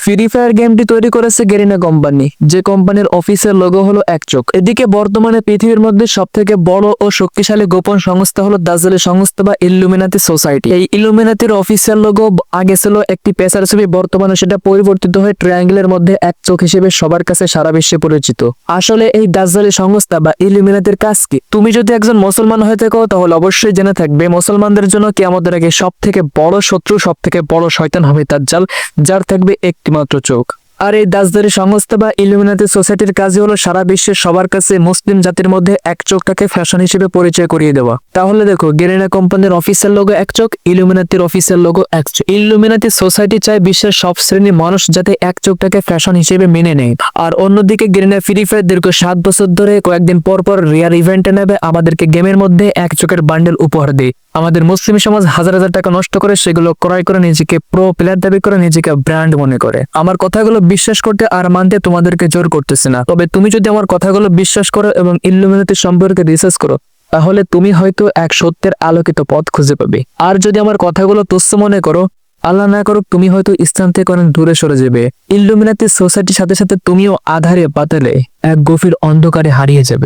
Free fire গেমটি তৈরি করেছে গেরিনা কোম্পানি, যে কোম্পানির অফিসের লোগো হলো এক চোখ। এদিকে বর্তমানে পৃথিবীর মধ্যে সবথেকে বড় ও শক্তিশালী গোপন সংস্থা হলো দাজ্জালি সংস্থা বা ইল্লুমিনাতি সোসাইটি। এই ইল্লুমিনাতির অফিসিয়াল লোগো আগে ছিল একটি পেশার ছবি, বর্তমানে সেটা পরিবর্তিত হয়ে ট্রায়াঙ্গেলের মধ্যে এক চোখ হিসেবে সবার কাছে সারা বিশ্বে পরিচিত। আসলে এই দাজ্জালি সংস্থা বা ইল্লুমিনাতির কাজ কি? তুমি যদি একজন মুসলমান হয়ে থাকো তাহলে অবশ্যই জেনে থাকবে, মুসলমানদের জন্য কিয়ামতের আগে সবথেকে বড় শত্রু, সবথেকে বড় শয়তান হবে দাজ্জাল, যার থাকবে একটিমাত্র চোখ। আর এই দাজ্জালি সংস্থা বা ইলুমিনাতি সোসাইটির কাজই হলো সারা বিশ্বের সবার কাছে মুসলিম জাতির মধ্যে এক চোখটাকে ফ্যাশন হিসেবে পরিচয় করিয়ে দেওয়া। তাহলে দেখো, গেরিনা কোম্পানির অফিসিয়াল লোগো এক চোখ, ইলুমিনাতির অফিসিয়াল লোগো এক চোখ। ইলুমিনাতি সোসাইটি চায় বিশ্বের সব শ্রেণীর মানুষ যাতে এক চোখটাকে ফ্যাশন হিসেবে মেনে নেয়। আর অন্যদিকে গেরিনা ফ্রি ফায়ার দীর্ঘ 7 বছর ধরে কয়েকদিন পর পর রিয়ার ইভেন্টে নেবে আমাদেরকে গেমের মধ্যে এক চোখের বান্ডেল উপহার দেয়। আমাদের মুসলিম সমাজ হাজার হাজার টাকা নষ্ট করে সেগুলো ক্রয় করে নিজেকে প্রো প্লেয়ার দাবি করে, নিজেকে ব্র্যান্ড মনে করে। আমার কথাগুলো বিশ্বাস করতে আর মানতে তোমাদেরকে জোর করতেছে না, তবে তুমি যদি আমার কথাগুলো বিশ্বাস করো এবং ইল্লুমিনাতি সম্পর্কে রিসার্চ করো, তাহলে তুমি হয়তো এক সত্যের আলোকিত পথ খুঁজে পাবে। আর যদি আমার কথাগুলো তুচ্ছ মনে করো, আল্লাহ না করুক, তুমি হয়তো ইসলাম থেকে অনেক দূরে সরে যাবে। ইল্লুমিনাতি সোসাইটির সাথে সাথে তুমিও আধারে পাতালে এক গভীর অন্ধকারে হারিয়ে যাবে।